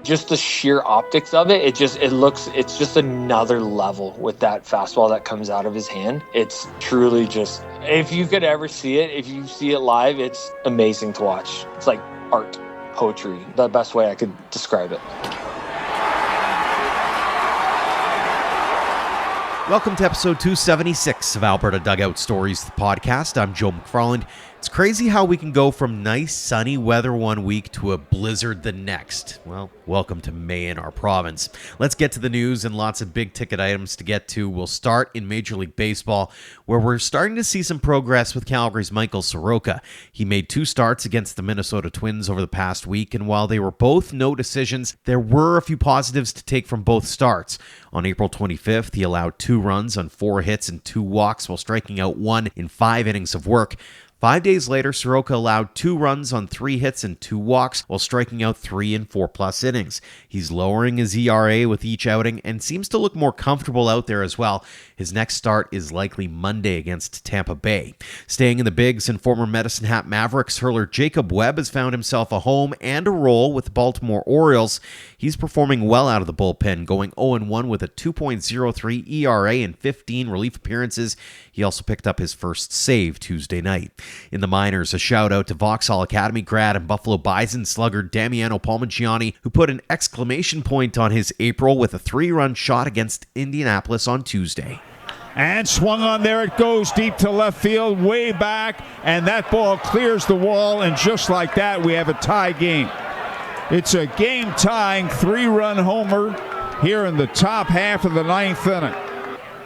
just the sheer optics of it, it's just another level with that fastball that comes out of his hand. It's truly just, if you could ever see it, if you see it live, it's amazing to watch. It's like art, poetry, the best way I could describe it. Welcome to episode 276 of Alberta Dugout Stories, the podcast. I'm Joe McFarland. It's crazy how we can go from nice sunny weather one week to a blizzard the next. Well, welcome to May in our province. Let's get to the news and lots of big ticket items to get to. We'll start in Major League Baseball, where we're starting to see some progress with Calgary's Michael Soroka. He made 2 starts against the Minnesota Twins over the past week, and while they were both no decisions, there were a few positives to take from both starts. On April 25th, he allowed 2 runs on 4 hits and 2 walks while striking out 1 in 5 innings of work. 5 days later, Soroka allowed 2 runs on 3 hits and 2 walks while striking out 3 in 4+ innings. He's lowering his ERA with each outing and seems to look more comfortable out there as well. His next start is likely Monday against Tampa Bay. Staying in the bigs, and former Medicine Hat Mavericks hurler Jacob Webb has found himself a home and a role with the Baltimore Orioles. He's performing well out of the bullpen, going 0-1 with a 2.03 ERA and 15 relief appearances. He also picked up his first save Tuesday night. In the minors, a shout out to Vauxhall Academy grad and Buffalo Bison slugger Damiano Palmigiani, who put an exclamation point on his April with a 3-run shot against Indianapolis on Tuesday. And swung on there, it goes deep to left field, way back, and that ball clears the wall, and just like that, we have a tie game. It's a game-tying 3-run homer here in the top half of the 9th inning.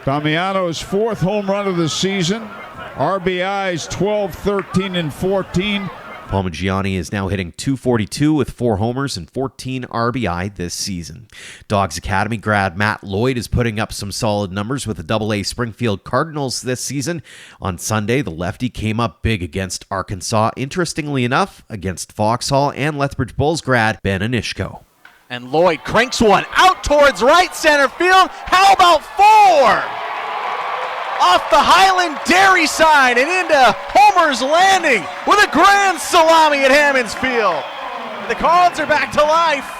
Damiano's 4th home run of the season. RBIs 12, 13, and 14. Palmigiani is now hitting .242 with 4 homers and 14 RBI this season. Dogs Academy grad Matt Lloyd is putting up some solid numbers with the AA Springfield Cardinals this season. On Sunday, the lefty came up big against Arkansas, interestingly enough, against Vauxhall and Lethbridge Bulls grad Ben Anishko. And Lloyd cranks one out towards right center field. How about 4? Off the Highland Dairy sign and into Homer's Landing with a grand salami at Hammonds Field. The Cards are back to life.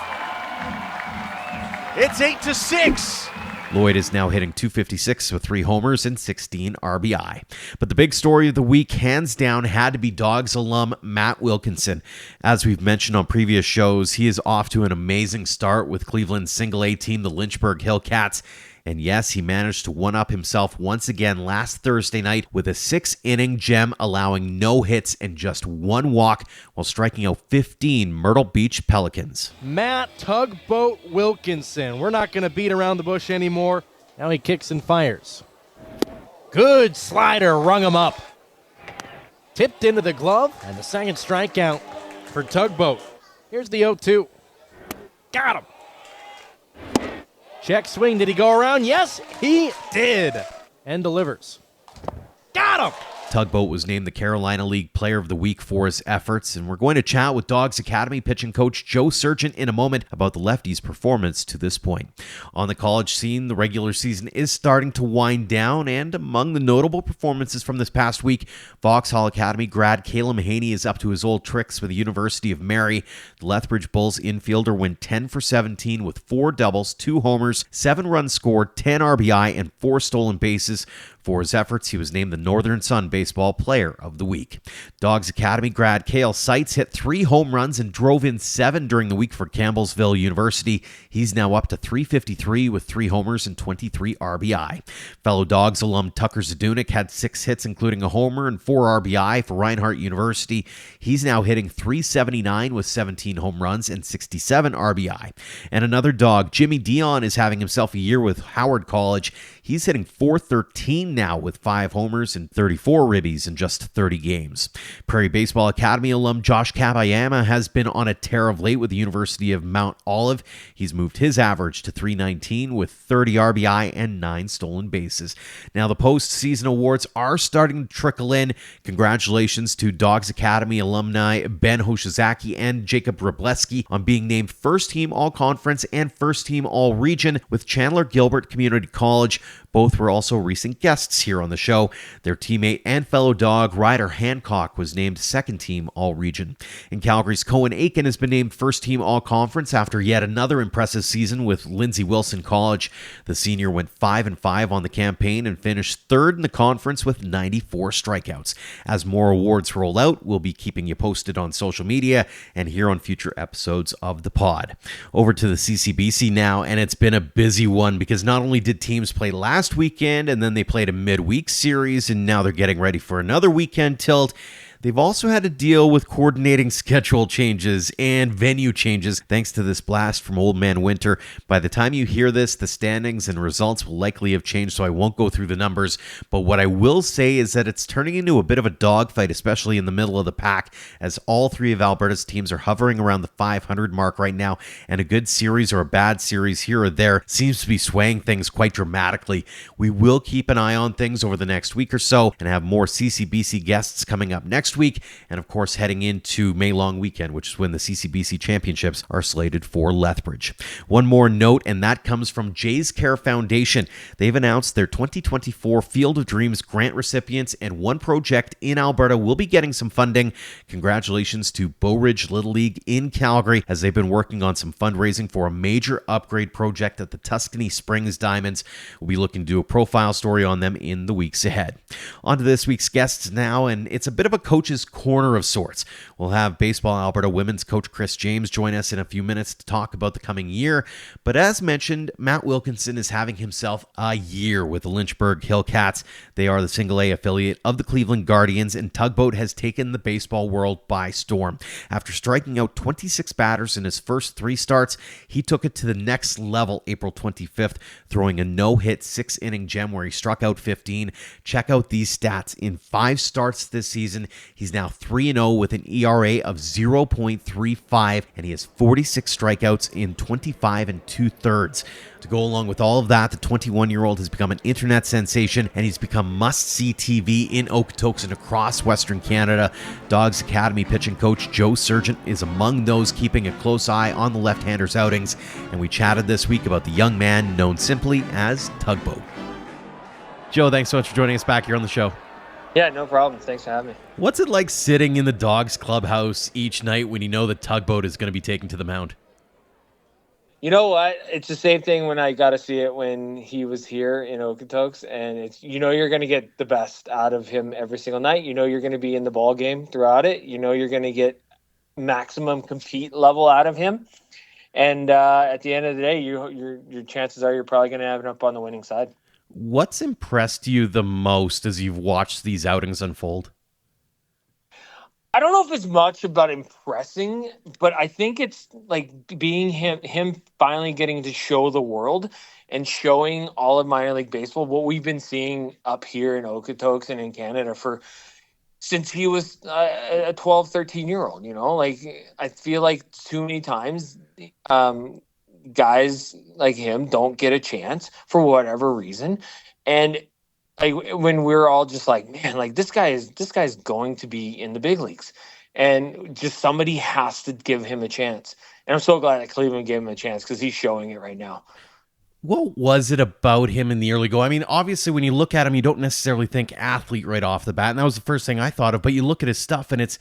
It's 8-6. Lloyd is now hitting .256 with 3 homers and 16 RBI. But the big story of the week, hands down, had to be Dogs alum Matt Wilkinson. As we've mentioned on previous shows, he is off to an amazing start with Cleveland's single-A team, the Lynchburg Hillcats. And yes, he managed to one-up himself once again last Thursday night with a 6-inning gem, allowing no hits and just 1 walk while striking out 15 Myrtle Beach Pelicans. Matt Tugboat Wilkinson. We're not going to beat around the bush anymore. Now he kicks and fires. Good slider, rung him up. Tipped into the glove, and the second strikeout for Tugboat. Here's the 0-2. Got him. Check swing. Did he go around? Yes, he did. And delivers. Got him. Tugboat was named the Carolina League Player of the Week for his efforts, and we're going to chat with Dogs Academy pitching coach Joe Sergent in a moment about the lefties' performance to this point. On the college scene, the regular season is starting to wind down, and among the notable performances from this past week, Vauxhall Academy grad Caleb Haney is up to his old tricks with the University of Mary. The Lethbridge Bulls infielder went 10 for 17 with 4 doubles, 2 homers, 7 runs scored, 10 RBI, and 4 stolen bases. For his efforts, he was named the Northern Sun Baseball Player of the Week. Dogs Academy grad Cale Seitz hit 3 home runs and drove in 7 during the week for Campbellsville University. He's now up to .353 with 3 homers and 23 RBI. Fellow Dogs alum Tucker Zadunik had 6 hits, including a homer and 4 RBI for Reinhardt University. He's now hitting .379 with 17 home runs and 67 RBI. And another Dog, Jimmy Dion, is having himself a year with Howard College. He's hitting .413 now with 5 homers and 34 ribbies in just 30 games. Prairie Baseball Academy alum Josh Kabayama has been on a tear of late with the University of Mount Olive. He's moved his average to .319 with 30 RBI and 9 stolen bases. Now the postseason awards are starting to trickle in. Congratulations to Dogs Academy alumni Ben Hoshizaki and Jacob Robleski on being named First Team All-Conference and First Team All-Region with Chandler Gilbert Community College. Both were also recent guests here on the show. Their teammate and fellow dog, Ryder Hancock, was named second team All-Region. In Calgary's Cohen Aiken has been named first team All-Conference after yet another impressive season with Lindsey Wilson College. The senior went 5-5 on the campaign and finished third in the conference with 94 strikeouts. As more awards roll out, we'll be keeping you posted on social media and here on future episodes of the pod. Over to the CCBC now, and it's been a busy one because not only did teams play last weekend and then they played a midweek series and now they're getting ready for another weekend tilt, they've also had to deal with coordinating schedule changes and venue changes thanks to this blast from Old Man Winter. By the time you hear this, the standings and results will likely have changed, so I won't go through the numbers. But what I will say is that it's turning into a bit of a dogfight, especially in the middle of the pack, as all three of Alberta's teams are hovering around the 500 mark right now, and a good series or a bad series here or there seems to be swaying things quite dramatically. We will keep an eye on things over the next week or so and have more CCBC guests coming up next week, and of course heading into May long weekend, which is when the CCBC championships are slated for Lethbridge. One more note, and that comes from Jays Care Foundation. They've announced their 2024 Field of Dreams grant recipients, and one project in Alberta will be getting some funding. Congratulations to Bow Ridge Little League in Calgary, as they've been working on some fundraising for a major upgrade project at the Tuscany Springs Diamonds. We'll be looking to do a profile story on them in the weeks ahead. On to this week's guests now, and it's a bit of a coach's corner of sorts. We'll have Baseball Alberta women's coach Chris James join us in a few minutes to talk about the coming year. But as mentioned, Matt Wilkinson is having himself a year with the Lynchburg Hillcats. They are the single A affiliate of the Cleveland Guardians, and Tugboat has taken the baseball world by storm. After striking out 26 batters in his first 3 starts, he took it to the next level April 25th, throwing a no-hit 6-inning gem where he struck out 15. Check out these stats. In 5 starts this season, he's now 3-0 with an ERA of 0.35, and he has 46 strikeouts in 25 2/3. To go along with all of that, the 21-year-old has become an internet sensation, and he's become must-see TV in Okotoks and across Western Canada. Dogs Academy pitching coach Joe Sergent is among those keeping a close eye on the left-hander's outings, and we chatted this week about the young man known simply as Tugboat. Joe, thanks so much for joining us back here on the show. Yeah, no problem. Thanks for having me. What's it like sitting in the Dogs clubhouse each night when you know that Tugboat is going to be taken to the mound? You know what? It's the same thing when I got to see it when he was here in Okotoks, and it's you're going to get the best out of him every single night. You're going to be in the ball game throughout it. You're going to get maximum compete level out of him, and at the end of the day, your chances are you're probably going to have it up on the winning side. What's impressed you the most as you've watched these outings unfold? I don't know if it's much about impressing, but I think it's like being him finally getting to show the world and showing all of minor league baseball what we've been seeing up here in Okotoks and in Canada since he was a 12, 13-year-old. I feel like too many times guys like him don't get a chance for whatever reason, and like when we're all just like, man, like this guy's going to be in the big leagues, and just somebody has to give him a chance. And I'm so glad that Cleveland gave him a chance because he's showing it right now. What was it about him in the early go? I mean, obviously, when you look at him, you don't necessarily think athlete right off the bat, and that was the first thing I thought of. But you look at his stuff, and it's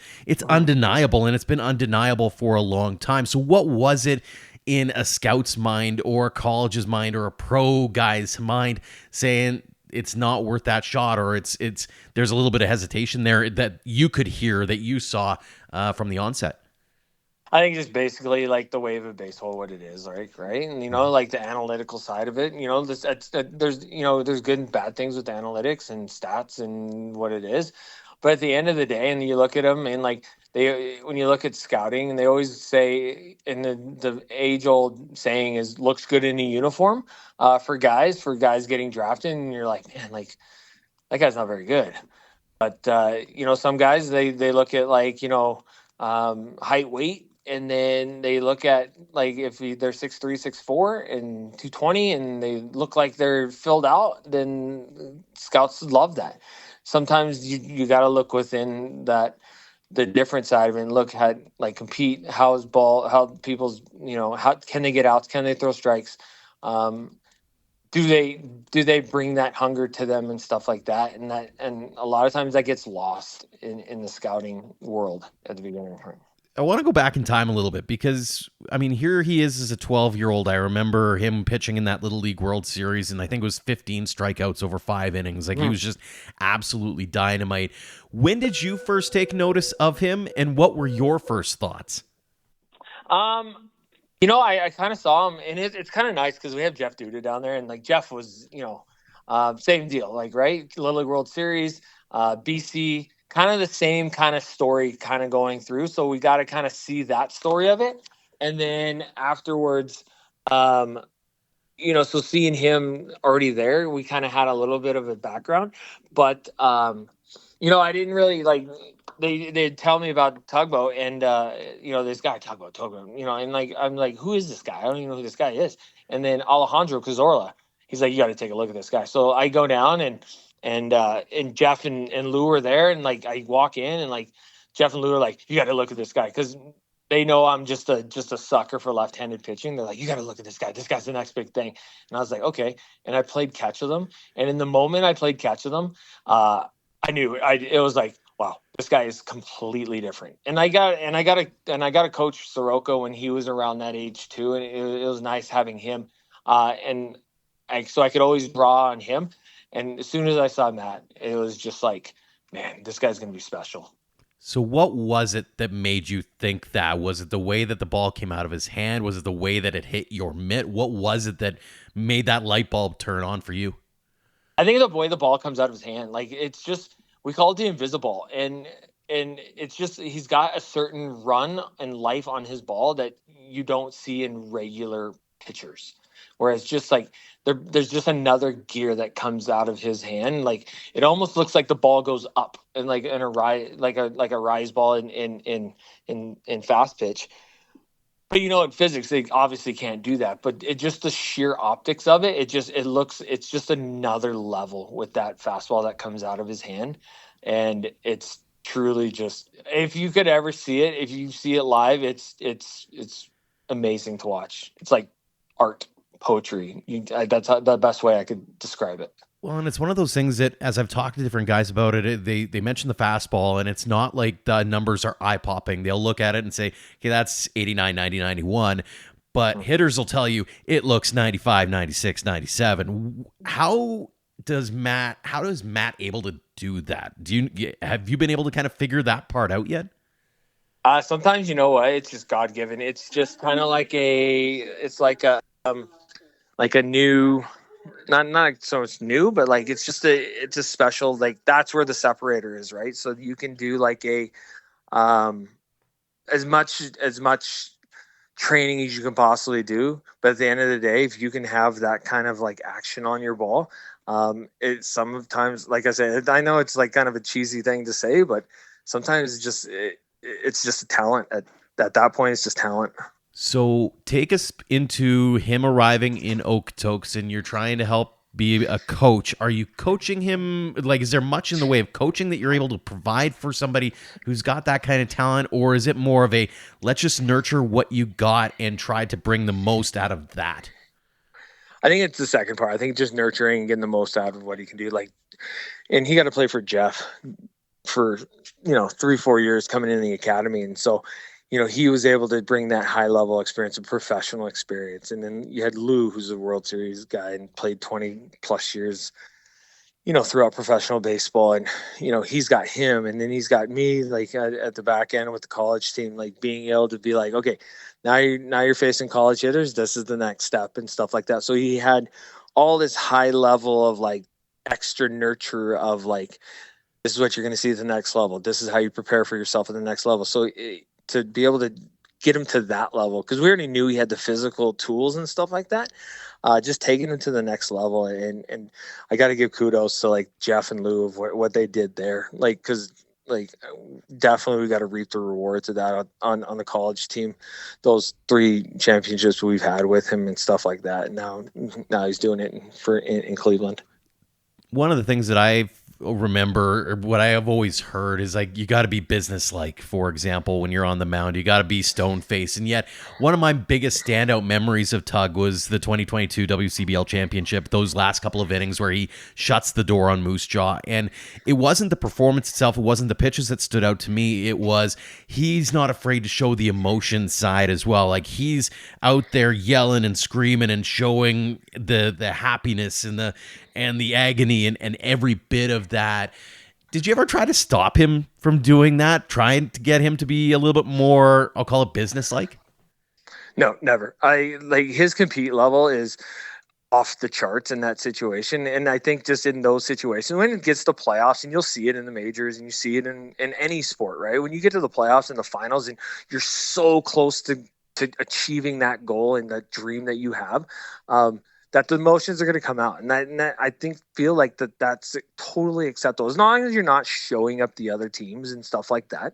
undeniable, and it's been undeniable for a long time. So what was it in a scout's mind or a college's mind or a pro guy's mind saying it's not worth that shot, or it's there's a little bit of hesitation there that you could hear, that you saw from the onset? I think just basically like the wave of baseball, what it is, right? And like the analytical side of it. There's good and bad things with analytics and stats and what it is, but at the end of the day, and you look at them and like when you look at scouting, and they always say, and the age-old saying is, looks good in a uniform for guys getting drafted, and you're like, man, like that guy's not very good. But some guys they look at like height, weight. And then they look at like if they're 6'3", 6'4", and 220, and they look like they're filled out, then scouts love that. Sometimes you got to look within that, the different side of it, and look at like compete. How people's how can they get outs? Can they throw strikes? do they bring that hunger to them and stuff like that? And a lot of times that gets lost in the scouting world at the beginning of time. I want to go back in time a little bit because, I mean, here he is as a 12-year-old. I remember him pitching in that Little League World Series, and I think it was 15 strikeouts over 5 innings. Like, he was just absolutely dynamite. When did you first take notice of him, and what were your first thoughts? I kind of saw him, and it's kind of nice because we have Jeff Duda down there, and like Jeff was, same deal, like, right, Little League World Series, BC, kind of the same kind of story kind of going through. So we got to kind of see that story of it, and then afterwards, so seeing him already there, we kind of had a little bit of a background, but I didn't really like. They'd tell me about Tugboat and this guy Tugboat, and like I'm like, who is this guy? I don't even know who this guy is. And then Alejandro Cazorla, he's like, you got to take a look at this guy. So I go down and Jeff and Lou are there, and like I walk in and like Jeff and Lou are like, you got to look at this guy because they know I'm just a sucker for left-handed pitching. They're like, you got to look at this guy. This guy's the next big thing. And I was like, okay. And I played catch with them. And in the moment I played catch with them, I knew it was like, wow, this guy is completely different. And I got to coach Soroka when he was around that age too, and it was nice having him. So I could always draw on him. And as soon as I saw Matt, it was just like, man, this guy's gonna be special. So what was it that made you think that? Was it the way that the ball came out of his hand? Was it the way that it hit your mitt? What was it that made that light bulb turn on for you? I think the way the ball comes out of his hand, like it's just, we call it the invisible, and it's just, he's got a certain run and life on his ball that you don't see in regular pitchers. Whereas just like there's just another gear that comes out of his hand. Like it almost looks like the ball goes up and like in a rise, like a rise ball in fast pitch. But in physics, they obviously can't do that. But it just, the sheer optics of it, it's just another level with that fastball that comes out of his hand. And it's truly just, if you could ever see it, if you see it live, it's amazing to watch. It's like art, poetry. That's the best way I could describe it. Well, and it's one of those things that, as I've talked to different guys about it, they mention the fastball, and it's not like the numbers are eye-popping. They'll look at it and say, okay, that's 89, 90, 91. But hitters will tell you it looks 95, 96, 97. How does Matt able to do that? Have you been able to kind of figure that part out yet? Sometimes, it's just God-given. It's just kind of like a new, not so much new, but like it's a special, like that's where the separator is, right? So you can do like as much training as you can possibly do, but at the end of the day, if you can have that kind of like action on your ball, it's sometimes, like I said, I know it's like kind of a cheesy thing to say, but sometimes it's just a talent. At that point, it's just talent. So take us into him arriving in Okotoks, and you're trying to help be a coach. Are you coaching him? Like, is there much in the way of coaching that you're able to provide for somebody who's got that kind of talent? Or is it more of a, let's just nurture what you got and try to bring the most out of that? I think it's the second part. I think just nurturing and getting the most out of what he can do. Like, and he got to play for Jeff for, 3-4 years coming in the academy. And so, he was able to bring that high level experience and professional experience. And then you had Lou, who's a World Series guy and played 20 plus years, throughout professional baseball. And, he's got him, and then he's got me, like at the back end with the college team, like being able to be like, okay, now you're facing college hitters. This is the next step and stuff like that. So he had all this high level of like extra nurture of like, this is what you're going to see at the next level. This is how you prepare for yourself at the next level. So to be able to get him to that level, because we already knew he had the physical tools and stuff like that, just taking him to the next level. And I got to give kudos to like Jeff and Lou of what they did there. Like, because like definitely we got to reap the rewards of that on the college team. Those 3 championships we've had with him and stuff like that. And now he's doing it in Cleveland. One of the things that I've remember, or what I have always heard is like, you got to be businesslike. For example, when you're on the mound, you got to be stone faced. And yet one of my biggest standout memories of Tug was the 2022 WCBL championship, those last couple of innings where he shuts the door on Moose Jaw. And it wasn't the performance itself. It wasn't the pitches that stood out to me. It was, he's not afraid to show the emotion side as well. Like, he's out there yelling and screaming and showing the happiness and the agony and every bit of that. Did you ever try to stop him from doing that? Trying to get him to be a little bit more, I'll call it business-like? No, never. I like his compete level is off the charts in that situation. And I think just in those situations, when it gets to playoffs, and you'll see it in the majors and you see it in any sport, right? When you get to the playoffs and the finals and you're so close to achieving that goal and that dream that you have, that the emotions are going to come out. And that I feel like that's totally acceptable. As long as you're not showing up the other teams and stuff like that.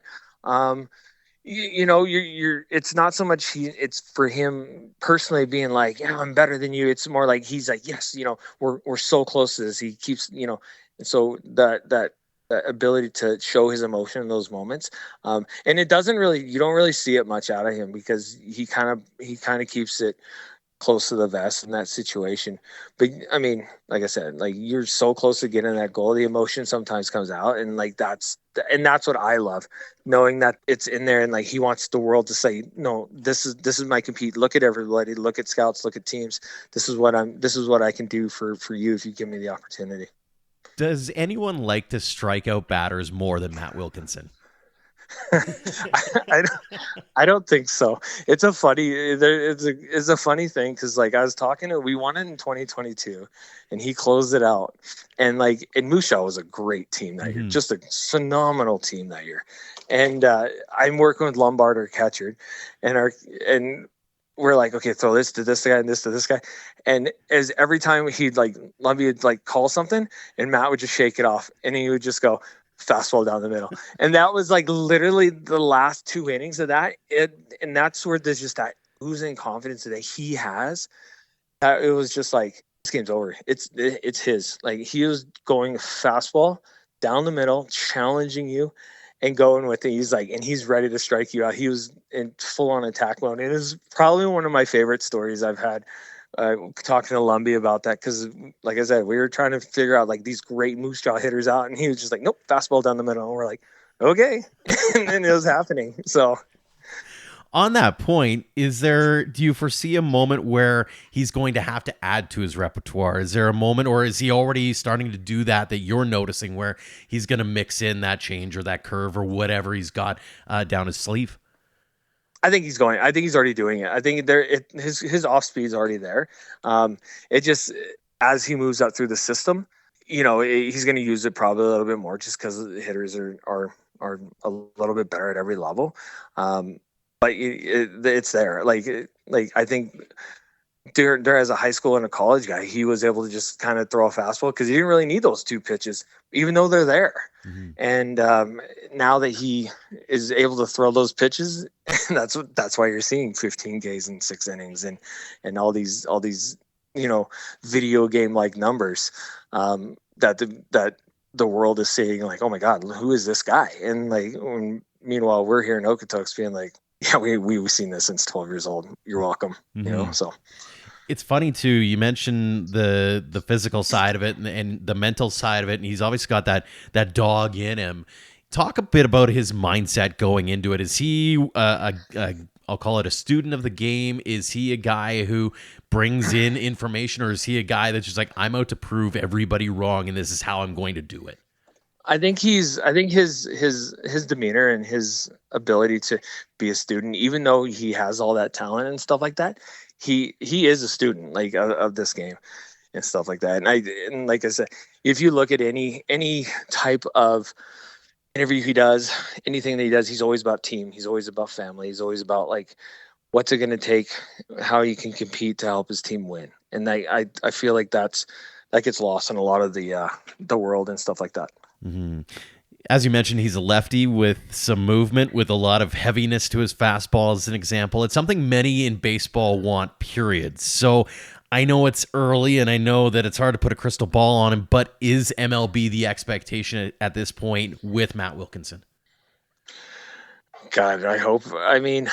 You're it's not so much it's for him personally being like, yeah, I'm better than you. It's more like he's like, yes, we're so close to this. He keeps, and so that ability to show his emotion in those moments. And you don't really see it much out of him because he kind of keeps it close to the vest in that situation. But I mean, like I said, like, you're so close to getting that goal, the emotion sometimes comes out, and like that's what I love, knowing that it's in there, and like he wants the world to say, no, this is my compete. Look at everybody, look at scouts, look at teams. This is what I can do for you if you give me the opportunity. Does anyone like to strike out batters more than Matt Wilkinson? I don't think so. It's a funny thing because like we won it in 2022 and he closed it out, and Moose Jaw was a great team that year, just a phenomenal team that year. And I'm working with Lombard, our catcher, and we're like, okay, throw this to this guy and this to this guy. And as every time Lumbie would call something, and Matt would just shake it off, and he would just go, fastball down the middle. And that was like literally the last two innings of that. And that's where there's just that oozing confidence that he has. It was just like, this game's over. It's his. Like, he was going fastball down the middle, challenging you and going with it. He's like, and he's ready to strike you out. He was in full on attack mode. It is probably one of my favorite stories I've had. Talking to Lumbie about that, because like I said, we were trying to figure out like these great Moose Jaw hitters out, and he was just like, nope, fastball down the middle. And we're like, okay. And then it was happening. So on that point, do you foresee a moment where he's going to have to add to his repertoire? Is there a moment, or is he already starting to do that you're noticing, where he's going to mix in that change or that curve or whatever he's got down his sleeve? I think he's already doing it. I think his off speed is already there. It just, as he moves up through the system, he's going to use it probably a little bit more, just because the hitters are a little bit better at every level. But it's there. Like I think there as a high school and a college guy, he was able to just kind of throw a fastball because he didn't really need those two pitches, even though they're there. Mm-hmm. And now that he is able to throw those pitches, that's why you're seeing 15 Ks in 6 innings and all these video game like numbers that the world is saying, like, oh my God, who is this guy? And meanwhile we're here in Okotoks being like, yeah, we've seen this since 12 years old. You're welcome. Mm-hmm. So it's funny too. You mentioned the physical side of it and the mental side of it, and he's obviously got that dog in him. Talk a bit about his mindset going into it. Is he I'll call it a student of the game? Is he a guy who brings in information, or is he a guy that's just like, I'm out to prove everybody wrong, and this is how I'm going to do it? I think his demeanor and his ability to be a student, even though he has all that talent and stuff like that, he is a student of this game and stuff like that. And like I said, if you look at any type of interview he does, anything that he does, he's always about team. He's always about family. He's always about what's it going to take, how he can compete to help his team win. And I feel like that gets lost in a lot of the world and stuff like that. Mm-hmm. As you mentioned, he's a lefty with some movement, with a lot of heaviness to his fastball, as an example. It's something many in baseball want, period. So I know it's early and I know that it's hard to put a crystal ball on him, but is MLB the expectation at this point with Matt Wilkinson? God, I hope. I mean,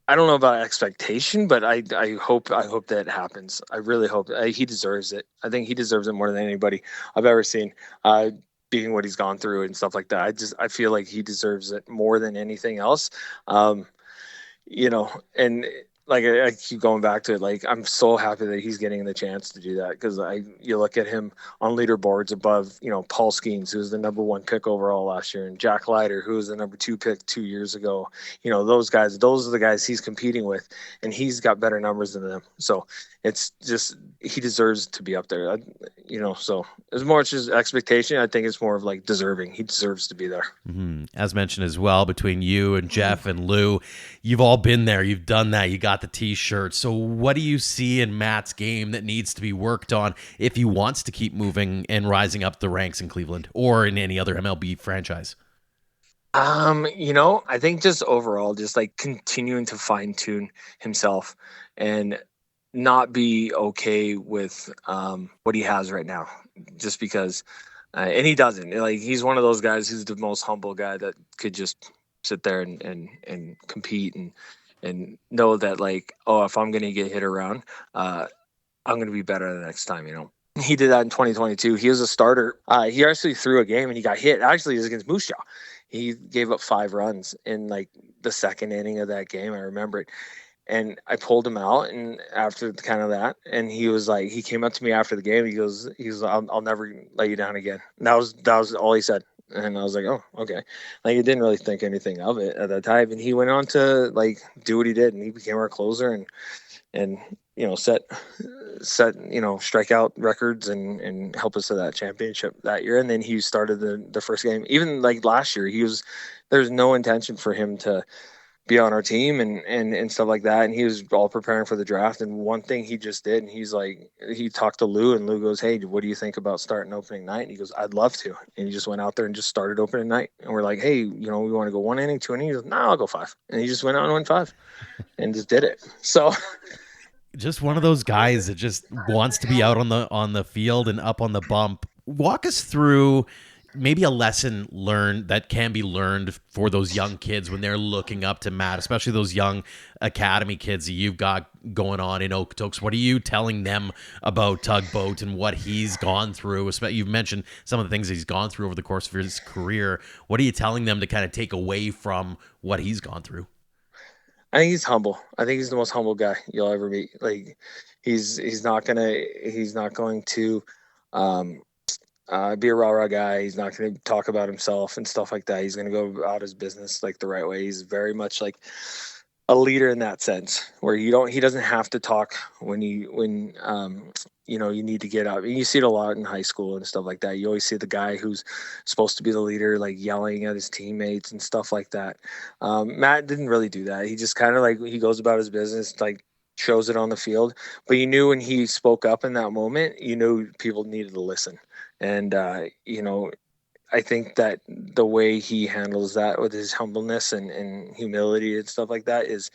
I don't know about expectation, but I hope that happens. I really hope he deserves it. I think he deserves it more than anybody I've ever seen. Being what he's gone through and stuff like that, I feel like he deserves it more than anything else. Um, and like I keep going back to it, like I'm so happy that he's getting the chance to do that, because you look at him on leaderboards above, Paul Skeens, who was the number 1 pick overall last year, and Jack Leiter, who was the number 2 pick 2 years ago. Those are the guys he's competing with, and he's got better numbers than them. So it's just, he deserves to be up there. So as much as expectation, I think it's more of like deserving. He deserves to be there. Mm-hmm. As mentioned as well, between you and Jeff and Lou, you've all been there. You've done that. You got the T-shirt. So what do you see in Matt's game that needs to be worked on if he wants to keep moving and rising up the ranks in Cleveland or in any other MLB franchise? I think just overall, just like continuing to fine tune himself and not be okay with what he has right now, just because, and he doesn't. Like, he's one of those guys who's the most humble guy that could just sit there and compete and know that, like, oh, if I'm gonna get hit around, I'm gonna be better the next time. He did that in 2022. He was a starter. He actually threw a game and he got hit. Actually, it was against Moose Jaw. He gave up 5 runs in like the second inning of that game. I remember it. And I pulled him out, and after kind of that, and he was like, he came up to me after the game. He goes, I'll never let you down again. And that was all he said. And I was like, oh, okay. Like, I didn't really think anything of it at that time. And he went on to like do what he did, and he became our closer and set strikeout records and help us to that championship that year. And then he started the first game. Even like last year, there's no intention for him to be on our team and stuff like that. And he was all preparing for the draft. And one thing he just did, and he talked to Lou, and Lou goes, hey, what do you think about starting opening night? And he goes, I'd love to. And he just went out there and just started opening night. And we're like, hey, we want to go 1 inning, 2 innings? He goes, no, I'll go 5. And he just went out and went 5 and just did it. So just one of those guys that just wants to be out on the field and up on the bump. Walk us through maybe a lesson learned that can be learned for those young kids when they're looking up to Matt, especially those young academy kids that you've got going on in Okotoks. What are you telling them about Tugboat and what he's gone through? You've mentioned some of the things that he's gone through over the course of his career. What are you telling them to kind of take away from what he's gone through? I think he's humble. I think he's the most humble guy you'll ever meet. Like, he's not going to be a rah-rah guy. He's not going to talk about himself and stuff like that. He's going to go about his business like the right way. He's very much like a leader in that sense, where he doesn't have to talk when you need to get up. You see it a lot in high school and stuff like that. You always see the guy who's supposed to be the leader, like yelling at his teammates and stuff like that. Matt didn't really do that. He just kind of like, he goes about his business, like shows it on the field. But you knew when he spoke up in that moment, you knew people needed to listen. And, I think that the way he handles that with his humbleness and humility and stuff like that is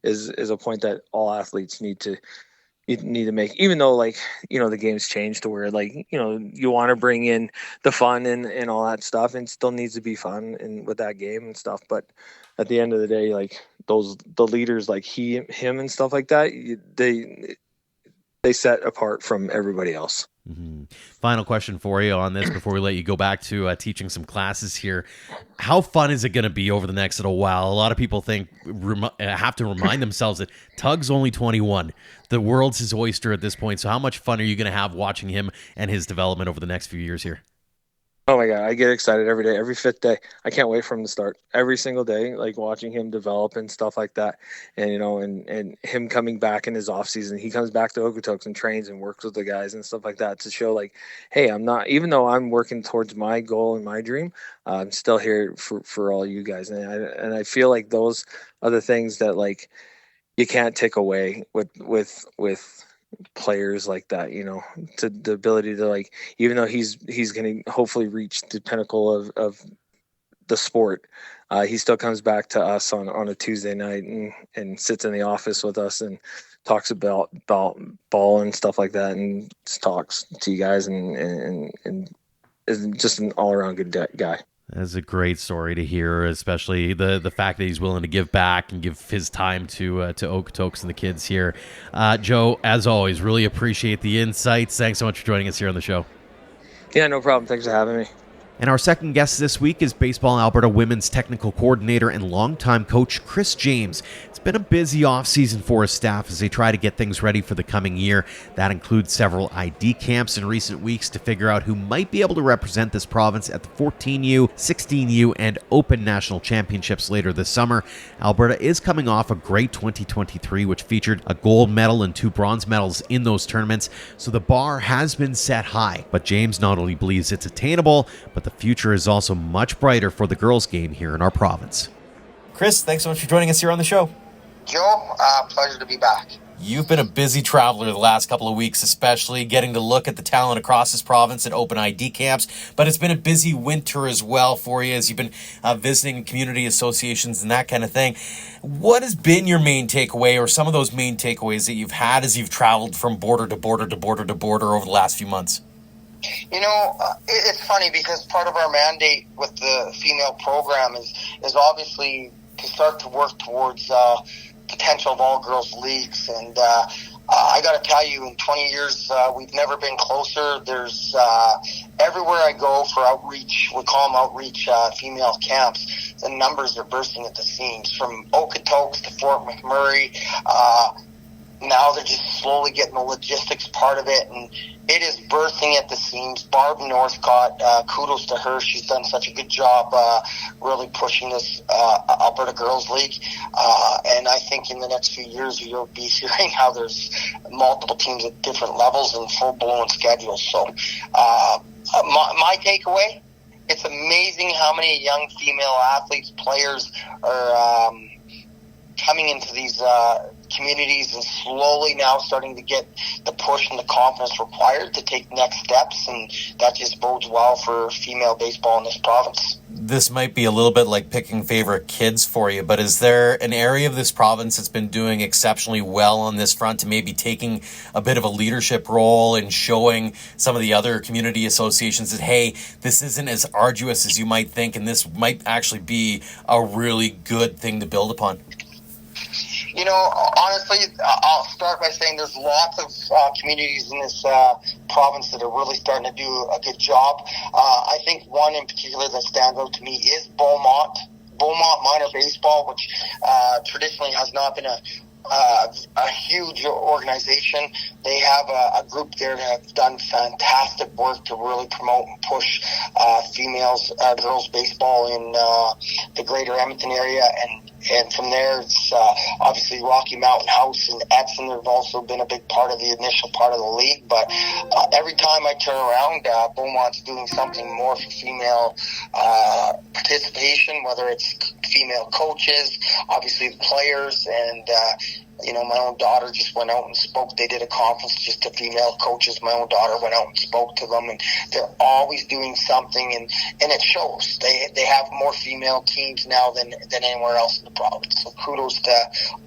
a point that all athletes need to make, even though, like, the game's changed to where, like, you want to bring in the fun and all that stuff, and still needs to be fun and with that game and stuff. But at the end of the day, like, the leaders like him and stuff like that, they set apart from everybody else. Mm-hmm. Final question for you on this before we let you go back to teaching some classes here. How fun is it going to be over the next little while? A lot of people have to remind themselves that Tug's only 21. The world's his oyster at this point. So how much fun are you going to have watching him and his development over the next few years here? Oh my God, I get excited every day, every 5th day. I can't wait for him to start every single day, like watching him develop and stuff like that. And, and him coming back in his off season, he comes back to Okotoks and trains and works with the guys and stuff like that to show, like, hey, I'm not, even though I'm working towards my goal and my dream, I'm still here for all you guys. And I feel like those are the things that, like, you can't take away with players like that, to the ability to, like, even though he's going to hopefully reach the pinnacle of the sport. He still comes back to us on a Tuesday night and sits in the office with us and talks about ball and stuff like that, and just talks to you guys and is just an all-around good guy. That's a great story to hear, especially the fact that he's willing to give back and give his time to Okotoks and the kids here. Joe, as always, really appreciate the insights. Thanks so much for joining us here on the show. Yeah, no problem. Thanks for having me. And our second guest this week is Baseball Alberta Women's Technical Coordinator and longtime coach Chris James. It's been a busy offseason for his staff as they try to get things ready for the coming year. That includes several ID camps in recent weeks to figure out who might be able to represent this province at the 14U, 16U, and Open National Championships later this summer. Alberta is coming off a great 2023, which featured a gold medal and 2 bronze medals in those tournaments, so the bar has been set high. But James not only believes it's attainable, but the future is also much brighter for the girls' game here in our province. Chris, thanks so much for joining us here on the show. Joe, pleasure to be back. You've been a busy traveler the last couple of weeks, especially getting to look at the talent across this province at open ID camps, but it's been a busy winter as well for you as you've been visiting community associations and that kind of thing. What has been your main takeaway, or some of those main takeaways that you've had as you've traveled from border to border to border to border over the last few months? You know, it's funny because part of our mandate with the female program is obviously to start to work towards potential of all girls leagues. And I got to tell you, in 20 years, we've never been closer. There's everywhere I go for outreach, we call them outreach female camps, the numbers are bursting at the seams. From Okotoks to Fort McMurray, now they're just slowly getting the logistics part of it, and it is bursting at the seams. Barb Northcott, kudos to her. She's done such a good job really pushing this Alberta Girls League. And I think in the next few years you'll be hearing how there's multiple teams at different levels and full-blown schedules. So my takeaway, it's amazing how many young female athletes, players are coming into these communities and slowly now starting to get the push and the confidence required to take next steps, and that just bodes well for female baseball in this province. This might be a little bit like picking favorite kids for you, but is there an area of this province that's been doing exceptionally well on this front, to maybe taking a bit of a leadership role and showing some of the other community associations that, hey, this isn't as arduous as you might think, and this might actually be a really good thing to build upon? You know, honestly, I'll start by saying there's lots of communities in this province that are really starting to do a good job. I think one in particular that stands out to me is Beaumont Minor Baseball, which traditionally has not been a huge organization. They have a group there that have done fantastic work to really promote and push girls baseball in the greater Edmonton area, and from there it's obviously Rocky Mountain House and Epson have also been a big part of the initial part of the league. But every time I turn around, Beaumont's doing something more for female participation, whether it's female coaches, obviously players, and you know, my own daughter just went out and spoke. They did a conference just to female coaches. My own daughter went out and spoke to them, and they're always doing something, and it shows. They have more female teams now than anywhere else in the province. So kudos to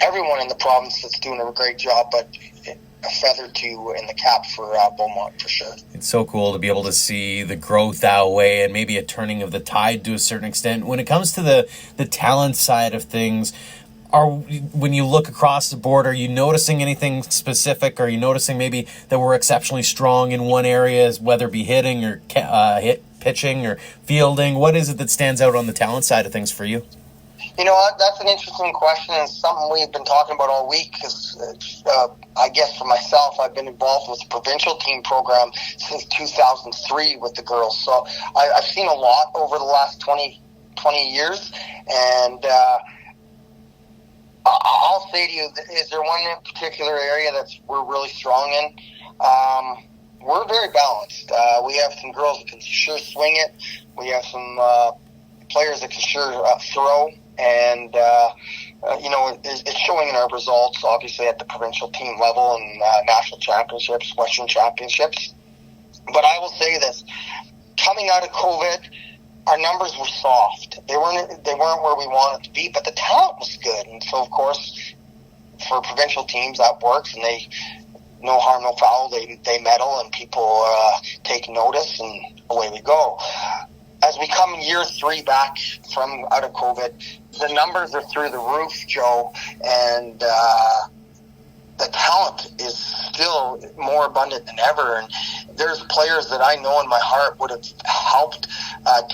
everyone in the province that's doing a great job, but a feather in the cap for Beaumont for sure. It's so cool to be able to see the growth that way, and maybe a turning of the tide to a certain extent. When it comes to the talent side of things, when you look across the board, are you noticing anything specific? Are you noticing maybe that we're exceptionally strong in one area, whether it be hitting or pitching or fielding? What is it that stands out on the talent side of things for you? You know what? That's an interesting question, and something we've been talking about all week, because I guess for myself, I've been involved with the provincial team program since 2003 with the girls. So I've seen a lot over the last 20 years, and I'll say to you, is there one in particular area we're really strong in? We're very balanced. We have some girls that can sure swing it. We have some players that can sure throw. And, you know, it's showing in our results, obviously, at the provincial team level and national championships, Western championships. But I will say this, coming out of COVID, our numbers were soft. They weren't where we wanted to be, but the talent was good. And so, of course, for provincial teams, that works, and they, no harm, no foul, they medal, and people take notice, and away we go. As we come year 3 back from out of COVID, the numbers are through the roof, Joe, and the talent is still more abundant than ever. And there's players that I know in my heart would have helped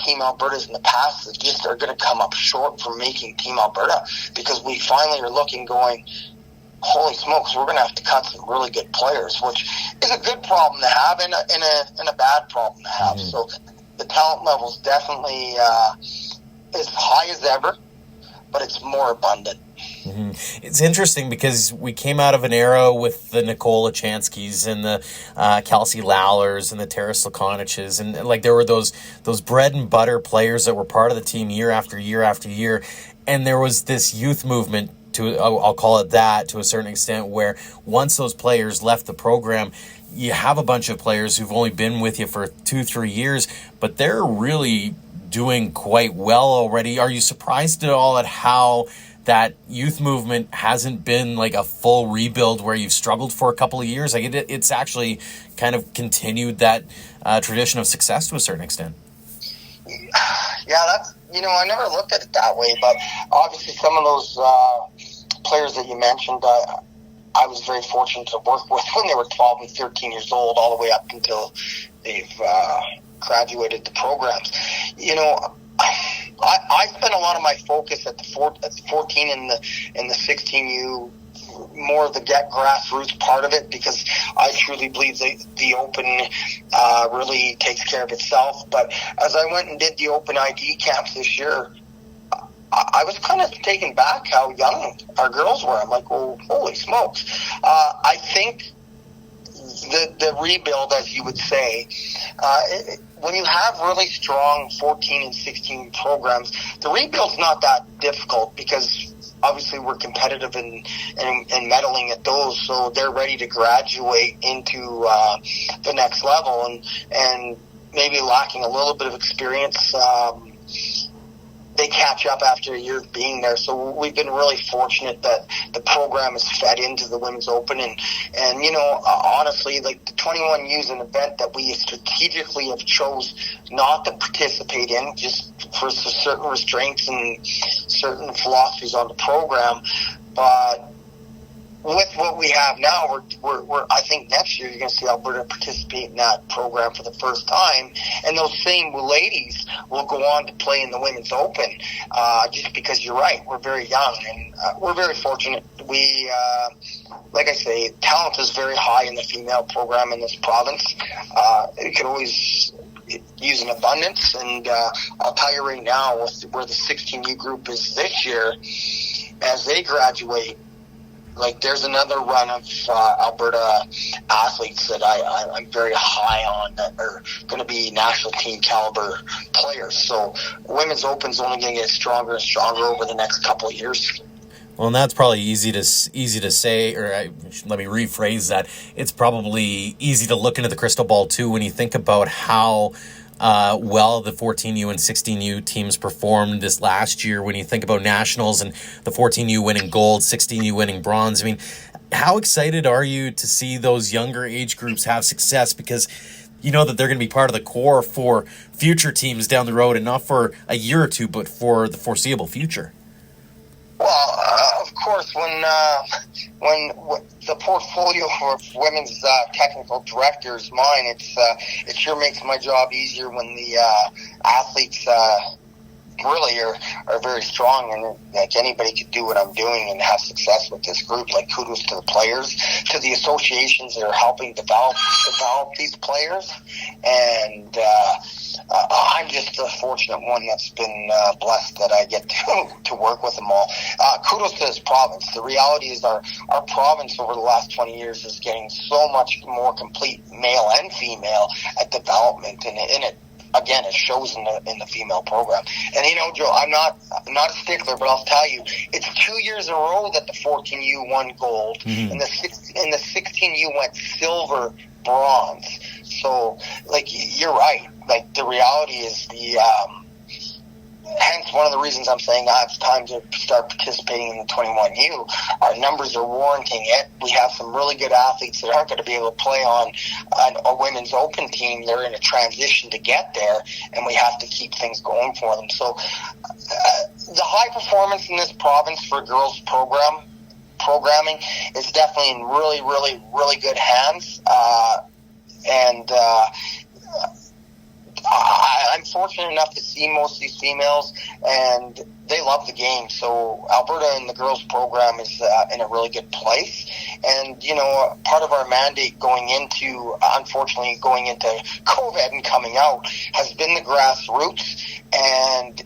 Team Albertas in the past that just are going to come up short from making Team Alberta, because we finally are looking, going, holy smokes, we're going to have to cut some really good players, which is a good problem to have and a bad problem to have. So the talent level is definitely as high as ever, but it's more abundant. It's interesting because we came out of an era with the Nicole Lachanskys and the Kelsey Lawlers and the Tara Slakoniches, and like there were those bread and butter players that were part of the team year after year after year, and there was this youth movement, to I'll call it that, to a certain extent, where once those players left the program, you have a bunch of players who've only been with you for 2-3 years, but they're really doing quite well already. Are you surprised at all at how that youth movement hasn't been like a full rebuild where you've struggled for a couple of years? Like it's actually kind of continued that tradition of success to a certain extent. Yeah, that's, I never looked at it that way, but obviously some of those players that you mentioned, I was very fortunate to work with when they were 12 and 13 years old, all the way up until they've graduated the programs. I spent a lot of my focus at the 14 and the 16U, more of the grassroots part of it, because I truly believe the Open really takes care of itself. But as I went and did the Open ID camps this year, I was kind of taken back how young our girls were. I'm like, well, holy smokes. I think the rebuild, as you would say, when you have really strong 14 and 16 programs, the rebuild's not that difficult, because obviously we're competitive and medaling at those, so they're ready to graduate into the next level, and maybe lacking a little bit of experience, they catch up after a year of being there. So we've been really fortunate that the program is fed into the Women's Open, and honestly, like the 21U is an event that we strategically have chose not to participate in, just for certain restraints and certain philosophies on the program. But with what we have now, we're I think next year you're going to see Alberta participate in that program for the first time, and those same ladies will go on to play in the Women's Open. Just because you're right, we're very young, and we're very fortunate. We, like I say, talent is very high in the female program in this province. It can always use an abundance, and I'll tell you right now, with where the 16U group is this year, as they graduate, like there's another run of Alberta athletes that I'm very high on that are going to be national team caliber players. So Women's Open's only going to get stronger and stronger over the next couple of years. Well, and that's probably easy to say, or let me rephrase that. It's probably easy to look into the crystal ball too when you think about how well the 14U and 16U teams performed this last year. When you think about nationals and the 14U winning gold, 16U winning bronze, I mean, how excited are you to see those younger age groups have success? Because you know that they're going to be part of the core for future teams down the road, and not for a year or two, but for the foreseeable future. Well, of course, when the portfolio of women's technical director is mine, it sure makes my job easier when the athletes really are very strong, and like anybody could do what I'm doing and have success with this group. Like, kudos to the players, to the associations that are helping develop these players, and I'm just a fortunate one that's been blessed that I get to work with them all. Kudos to this province. The reality is our province over the last 20 years is getting so much more complete, male and female, at development, and it again, it shows in the female program. And Joe, I'm not a stickler, but I'll tell you, it's 2 years in a row that the 14U won gold, and the 16U went silver, bronze. So, like, you're right. Like, the reality is hence one of the reasons I'm saying it's time to start participating in the 21U. Our numbers are warranting it. We have some really good athletes that aren't going to be able to play on a women's open team. They're in a transition to get there, and we have to keep things going for them. So the high performance in this province for girls programming is definitely in really, really, really good hands. I'm fortunate enough to see most of these females, and they love the game. So Alberta and the girls program is in a really good place. And, you know, part of our mandate unfortunately going into COVID and coming out, has been the grassroots. And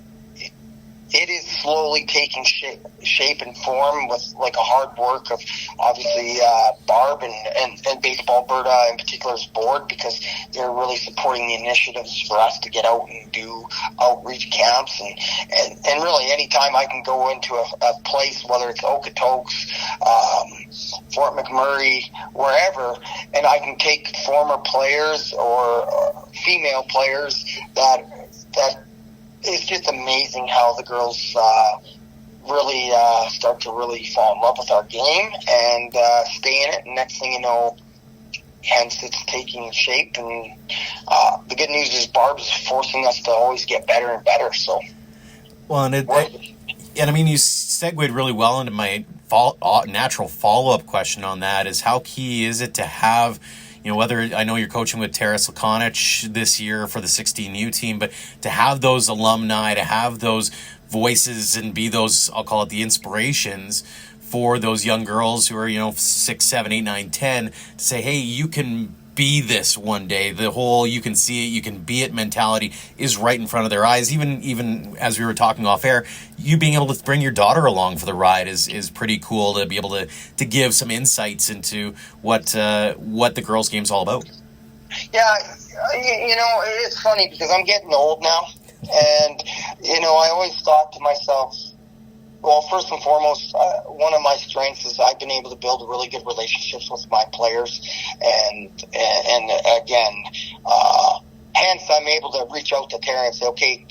it is slowly taking shape and form with like a hard work of obviously Barb and Baseball Alberta in particular's board, because they're really supporting the initiatives for us to get out and do outreach camps and really anytime I can go into a place, whether it's Okotoks, Fort McMurray, wherever, and I can take former players or female players that it's just amazing how the girls really start to really fall in love with our game and stay in it. And next thing you know, hence it's taking shape. And the good news is Barb's forcing us to always get better and better. So, well, and I mean, you segued really well into my natural follow-up question on that, is how key is it to have, you know, whether I know you're coaching with Taras Lakonich this year for the 16U team, but to have those alumni, to have those voices and be those, I'll call it the inspirations for those young girls who are, you know, 6, 7, 8, 9, 10, to say, hey, you can be this one day. The whole you can see it, you can be it mentality is right in front of their eyes. Even as we were talking off air, you being able to bring your daughter along for the ride is pretty cool, to be able to give some insights into what the girls' game's all about. Yeah, you know, it's funny because I'm getting old now, and you know, I always thought to myself, well, first and foremost, one of my strengths is I've been able to build really good relationships with my players, and again, hence I'm able to reach out to Tara and say, okay,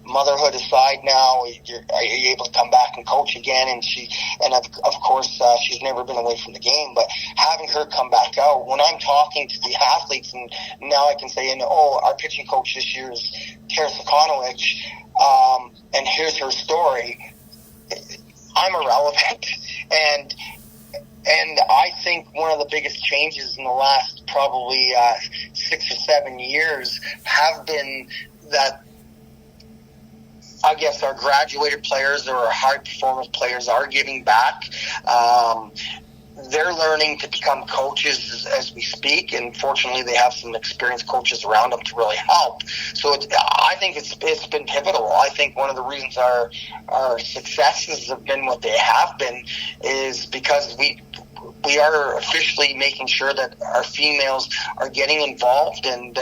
motherhood aside now, are you able to come back and coach again? And of course, she's never been away from the game, but having her come back out, when I'm talking to the athletes, and now I can say, our pitching coach this year is Tara Sakonovich, and here's her story, I'm irrelevant. And I think one of the biggest changes in the last probably 6 or 7 years have been that, I guess, our graduated players or our high performance players are giving back. They're learning to become coaches as we speak, and fortunately they have some experienced coaches around them to really help. So I think it's been pivotal. I think one of the reasons our successes have been what they have been is because we are officially making sure that our females are getting involved, and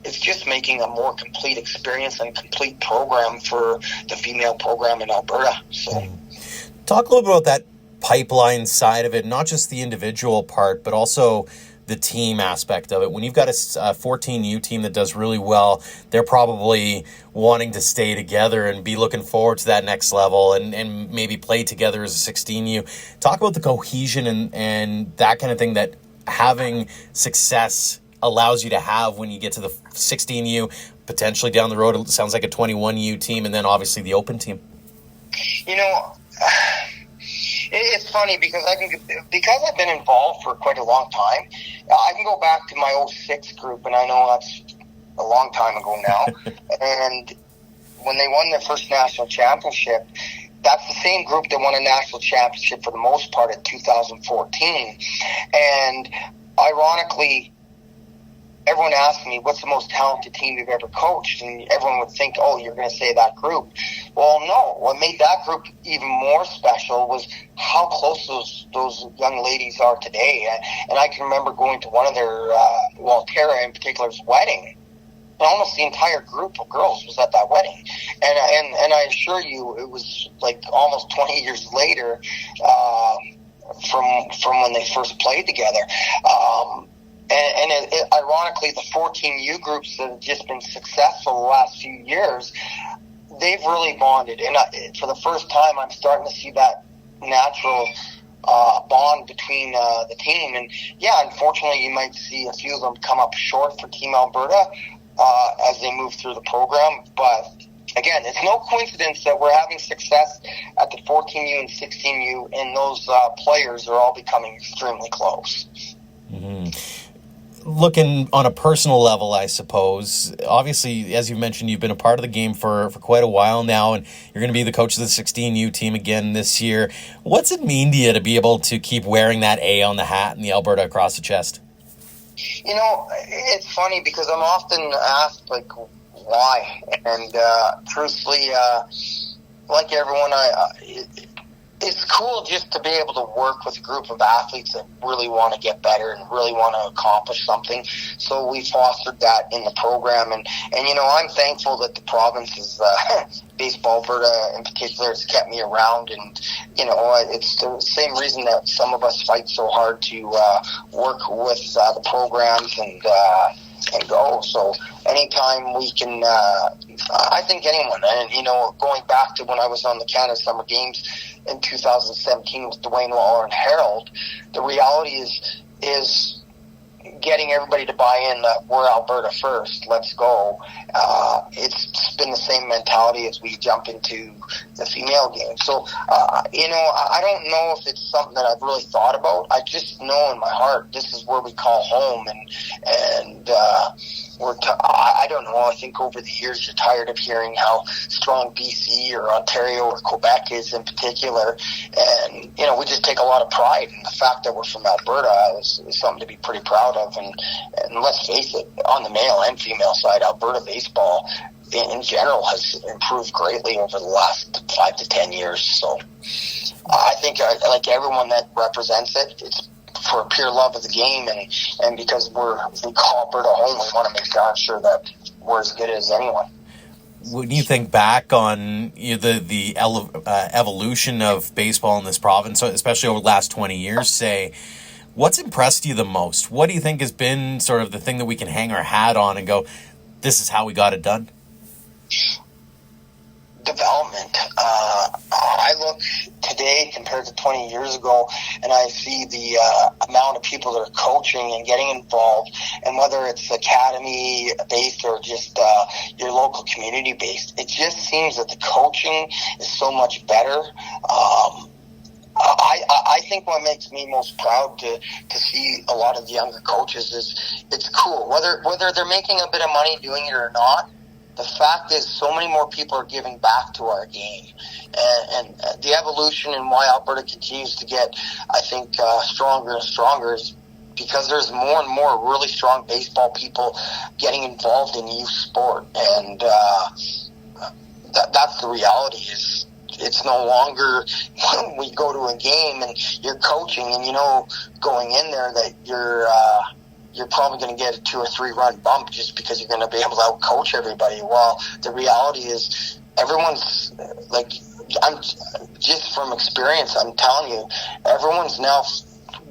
it's just making a more complete experience and complete program for the female program in Alberta. So, talk a little bit about that pipeline side of it, not just the individual part, but also the team aspect of it. When you've got a 14U team that does really well, they're probably wanting to stay together and be looking forward to that next level and maybe play together as a 16U. Talk about the cohesion and that kind of thing that having success allows you to have when you get to the 16U, potentially down the road, it sounds like a 21U team, and then obviously the open team. You know, it's funny because I've been involved for quite a long time. I can go back to my 06 group, and I know that's a long time ago now. And when they won their first national championship, that's the same group that won a national championship for the most part in 2014. And ironically, everyone asked me, what's the most talented team you've ever coached? And everyone would think, oh, you're going to say that group. Well, no. What made that group even more special was how close those young ladies are today. And I can remember going to one of their, Tara in particular's wedding. And almost the entire group of girls was at that wedding. And I assure you, it was like almost 20 years later from when they first played together. And ironically, the 14U groups that have just been successful the last few years, they've really bonded, and for the first time, I'm starting to see that natural bond between the team. And yeah, unfortunately, you might see a few of them come up short for Team Alberta as they move through the program. But again, it's no coincidence that we're having success at the 14U and 16U, and those players are all becoming extremely close. Mm-hmm. Looking on a personal level, I suppose, obviously, as you mentioned, you've been a part of the game for quite a while now, and you're going to be the coach of the 16U team again this year. What's it mean to you to be able to keep wearing that A on the hat and the Alberta across the chest? You know, it's funny because I'm often asked, like, why? And truthfully, like everyone, it's cool just to be able to work with a group of athletes that really want to get better and really want to accomplish something. So we fostered that in the program. And you know, I'm thankful that the province's Baseball Alberta in particular has kept me around. And, you know, it's the same reason that some of us fight so hard to work with the programs and go. So anytime we can, I think anyone, and, you know, going back to when I was on the Canada Summer Games in 2017 with Dwayne Lawler and Harold, the reality is getting everybody to buy in that we're Alberta first, let's go. It's been the same mentality as we jump into the female game. So, you know, I don't know if it's something that I've really thought about. I just know in my heart this is where we call home, and I don't know. I think over the years you're tired of hearing how strong BC or Ontario or Quebec is in particular, and you know, we just take a lot of pride in the fact that we're from Alberta is something to be pretty proud of. And let's face it, on the male and female side, Alberta baseball in general has improved greatly over the last 5 to 10 years. So I think, like everyone that represents it, it's for pure love of the game, and because we call Alberta home, we want to make darn sure that we're as good as anyone. When you think back on the evolution of baseball in this province, especially over the last 20 years, say, what's impressed you the most? What do you think has been sort of the thing that we can hang our hat on and go, this is how we got it done? Development. I look today compared to 20 years ago, and I see the amount of people that are coaching and getting involved, and whether it's academy-based or just your local community-based, it just seems that the coaching is so much better. I think what makes me most proud to see a lot of the younger coaches is it's cool. Whether they're making a bit of money doing it or not, the fact is so many more people are giving back to our game. And the evolution and why Alberta continues to get, I think, stronger and stronger is because there's more and more really strong baseball people getting involved in youth sport. And that's the reality is it's no longer when we go to a game and you're coaching and you know going in there that you're probably going to get a 2 or 3 run bump just because you're going to be able to out-coach everybody. Well, the reality is everyone's, like, I'm just from experience, I'm telling you, everyone's now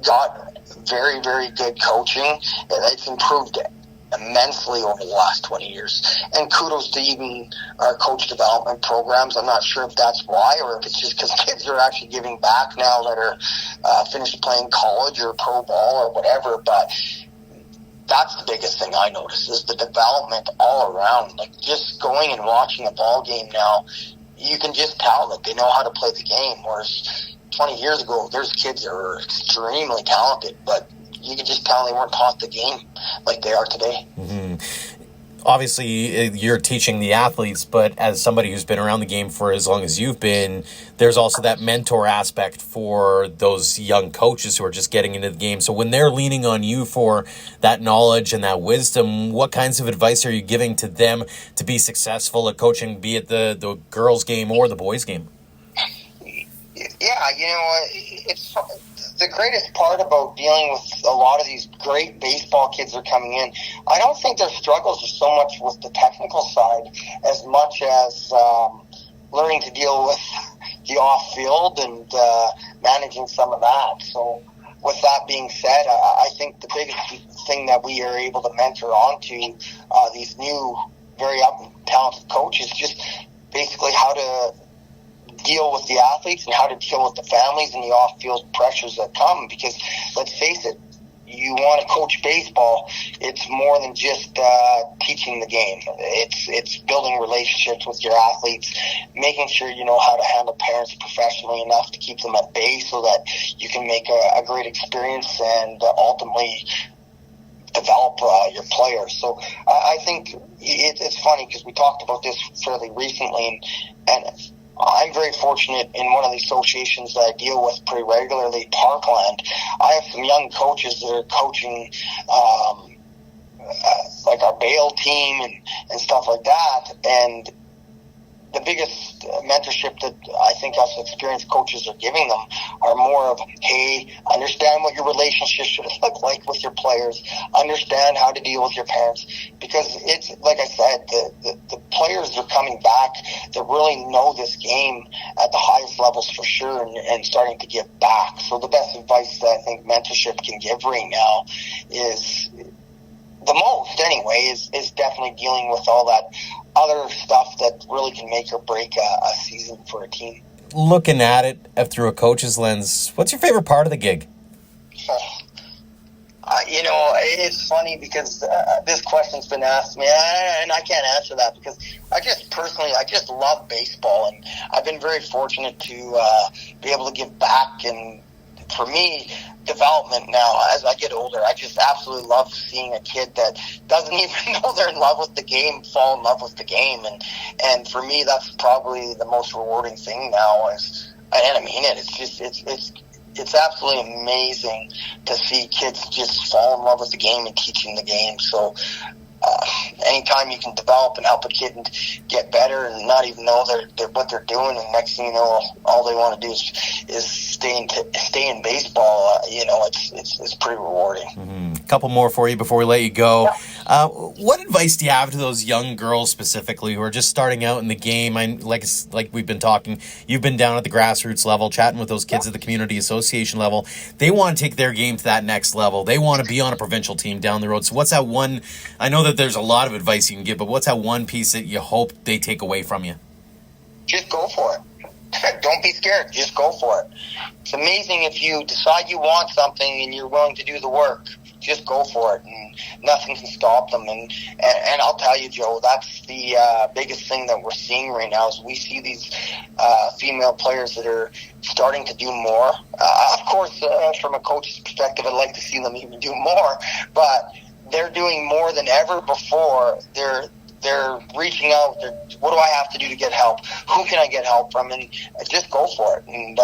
got very, very good coaching. It's improved immensely over the last 20 years. And kudos to even our coach development programs. I'm not sure if that's why or if it's just because kids are actually giving back now that are finished playing college or pro ball or whatever, but that's the biggest thing I noticed is the development all around. Like just going and watching a ball game now, you can just tell that they know how to play the game. Whereas 20 years ago, there's kids that are extremely talented, but you can just tell they weren't taught the game like they are today. Mm-hmm. Obviously, you're teaching the athletes, but as somebody who's been around the game for as long as you've been, there's also that mentor aspect for those young coaches who are just getting into the game. So when they're leaning on you for that knowledge and that wisdom, what kinds of advice are you giving to them to be successful at coaching, be it the girls' game or the boys' game? Yeah, you know, it's the greatest part about dealing with a lot of these great baseball kids that are coming in. I don't think their struggles are so much with the technical side as much as learning to deal with the off-field and managing some of that. So with that being said, I think the biggest thing that we are able to mentor onto these new, very talented coaches, just basically how to deal with the athletes and how to deal with the families and the off-field pressures that come. Because let's face it, you want to coach baseball, it's more than just teaching the game. It's building relationships with your athletes, making sure you know how to handle parents professionally enough to keep them at bay so that you can make a great experience and ultimately develop your players. So I think it's funny because we talked about this fairly recently, and I'm very fortunate in one of the associations that I deal with pretty regularly, Parkland. I have some young coaches that are coaching like our Bale team and stuff like that. And the biggest mentorship that I think us experienced coaches are giving them are more of, hey, understand what your relationship should look like with your players, understand how to deal with your parents, because it's, like I said, the players are coming back that really know this game at the highest levels for sure and starting to give back. So the best advice that I think mentorship can give right now is, the most anyway, is definitely dealing with all that other stuff that really can make or break a season for a team. Looking at it through a coach's lens, what's your favorite part of the gig? It's funny because this question's been asked me, and I can't answer that because I just love baseball, and I've been very fortunate to be able to give back. And for me, development now, as I get older, I just absolutely love seeing a kid that doesn't even know they're in love with the game fall in love with the game, and for me, that's probably the most rewarding thing now. And I mean it. It's absolutely amazing to see kids just fall in love with the game and teaching the game. So anytime you can develop and help a kid and get better and not even know they're what they're doing, and next thing you know, all they want to do is stay in baseball. It's pretty rewarding. Mm-hmm. A couple more for you before we let you go. What advice do you have to those young girls specifically who are just starting out in the game? Like we've been talking, you've been down at the grassroots level, chatting with those kids at the community association level. They want to take their game to that next level. They want to be on a provincial team down the road. So what's that one? I know that there's a lot of advice you can give, but what's that one piece that you hope they take away from you? Just go for it. Don't be scared. Just go for it. It's amazing if you decide you want something and you're willing to do the work. Just go for it, and nothing can stop them. And I'll tell you, Joe, that's the biggest thing that we're seeing right now is we see these female players that are starting to do more. Of course, from a coach's perspective, I'd like to see them even do more, but they're doing more than ever before. They're reaching out. What do I have to do to get help? Who can I get help from? And just go for it. And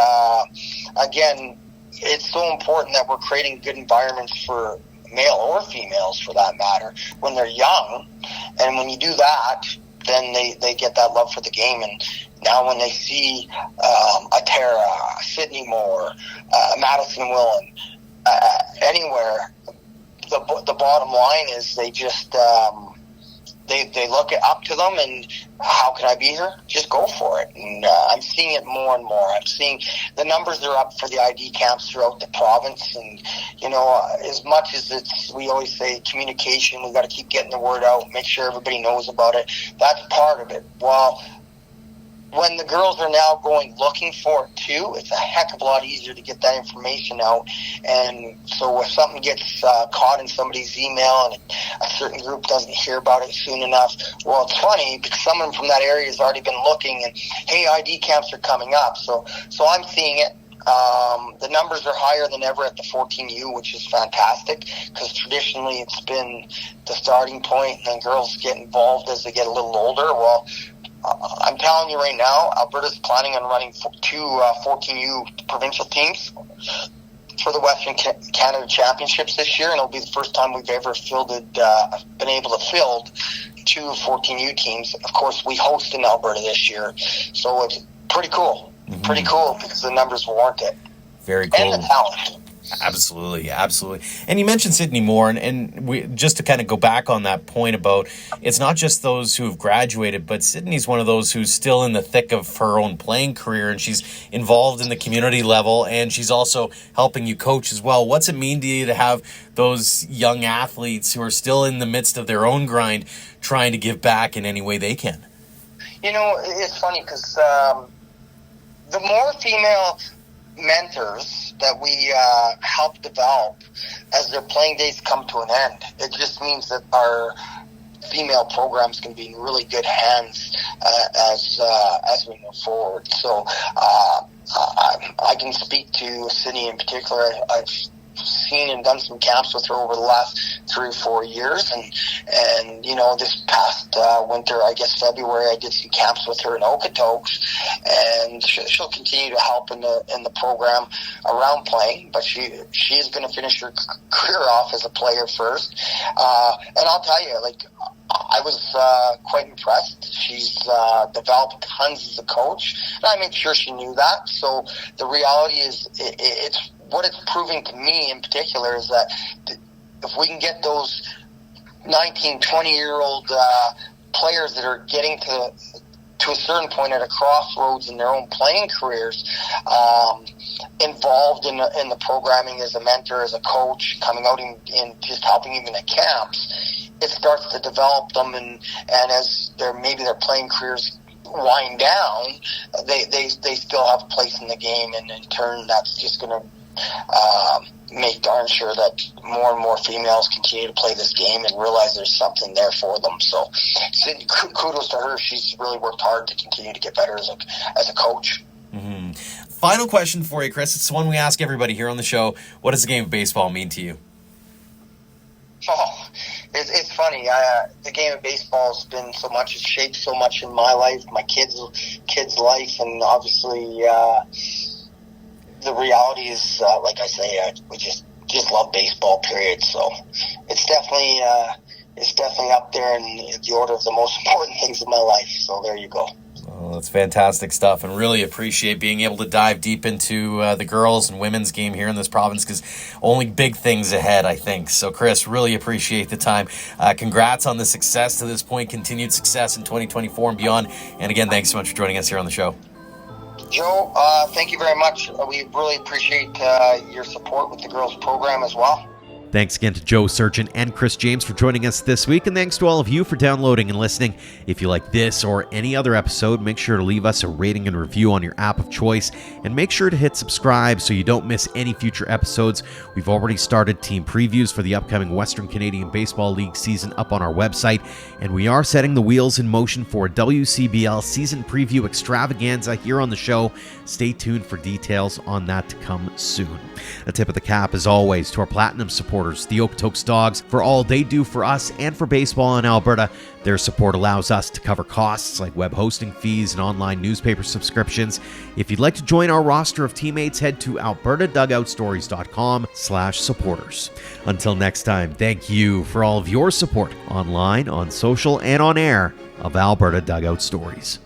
again, it's so important that we're creating good environments for male or females, for that matter, when they're young. And when you do that, then they get that love for the game. And now when they see a Tara, Sydney Moore, Madison Willen, anywhere, the bottom line is they just they look up to them, and how can I be here? Just go for it. And I'm seeing it more and more. I'm seeing the numbers are up for the ID camps throughout the province, and as much as we always say communication, we got to keep getting the word out, make sure everybody knows about it. That's part of it. Well, when the girls are now going looking for it too, it's a heck of a lot easier to get that information out. And so if something gets caught in somebody's email and a certain group doesn't hear about it soon enough, well, it's funny because someone from that area has already been looking, and hey, ID camps are coming up. So I'm seeing it. The numbers are higher than ever at the 14U, which is fantastic because traditionally it's been the starting point, and then girls get involved as they get a little older. Well, I'm telling you right now, Alberta's planning on running two 14U provincial teams for the Western Canada Championships this year, and it'll be the first time we've ever been able to field two 14U teams. Of course, we host in Alberta this year, so it's pretty cool. Mm-hmm. Pretty cool because the numbers warrant it. Very cool. And the talent. Absolutely. And you mentioned Sydney Moore, and we just to kind of go back on that point about it's not just those who have graduated, but Sydney's one of those who's still in the thick of her own playing career, and she's involved in the community level, and she's also helping you coach as well. What's it mean to you to have those young athletes who are still in the midst of their own grind trying to give back in any way they can? It's funny because the more female mentors that we help develop as their playing days come to an end, it just means that our female programs can be in really good hands as we move forward. So I can speak to Sydney in particular. I've seen and done some camps with her over the last 3 or 4 years, and this past winter, I guess February, I did some camps with her in Okotoks, and she'll continue to help in the program around playing, but she is going to finish her career off as a player first, and I'll tell you, I was quite impressed. She's developed tons as a coach, and I made sure she knew that. So the reality is, it's what it's proving to me in particular is that if we can get those 19, 20-year-old players that are getting to a certain point at a crossroads in their own playing careers, involved in the programming as a mentor, as a coach, coming out and just helping even at camps, it starts to develop them, and as their playing careers wind down, they still have a place in the game, and in turn that's just going to make darn sure that more and more females continue to play this game and realize there's something there for them. So kudos to her. She's really worked hard to continue to get better as a coach. Mm-hmm. Final question for you, Chris. It's the one we ask everybody here on the show. What does the game of baseball mean to you? Oh, it's funny. The game of baseball has been so much, it's shaped so much in my life, my kids' life, and obviously the reality is, like I say, we just love baseball, period. So it's definitely up there in the order of the most important things in my life. So there you go. Well, that's fantastic stuff, and really appreciate being able to dive deep into the girls and women's game here in this province, because only big things ahead, I think. So, Chris, really appreciate the time. Congrats on the success to this point, continued success in 2024 and beyond. And again, thanks so much for joining us here on the show. Joe, thank you very much. We really appreciate your support with the girls program as well. Thanks again to Joe Sergent and Chris James for joining us this week, and thanks to all of you for downloading and listening. If you like this or any other episode, make sure to leave us a rating and review on your app of choice, and make sure to hit subscribe so you don't miss any future episodes. We've already started team previews for the upcoming Western Canadian Baseball League season up on our website, and we are setting the wheels in motion for a WCBL season preview extravaganza here on the show. Stay tuned for details on that to come soon. A tip of the cap, as always, to our platinum supporters, the Okotoks Dogs, for all they do for us and for baseball in Alberta. Their support allows us to cover costs like web hosting fees and online newspaper subscriptions. If you'd like to join our roster of teammates, head to albertadugoutstories.com/supporters. Until next time, thank you for all of your support online, on social, and on air of Alberta Dugout Stories.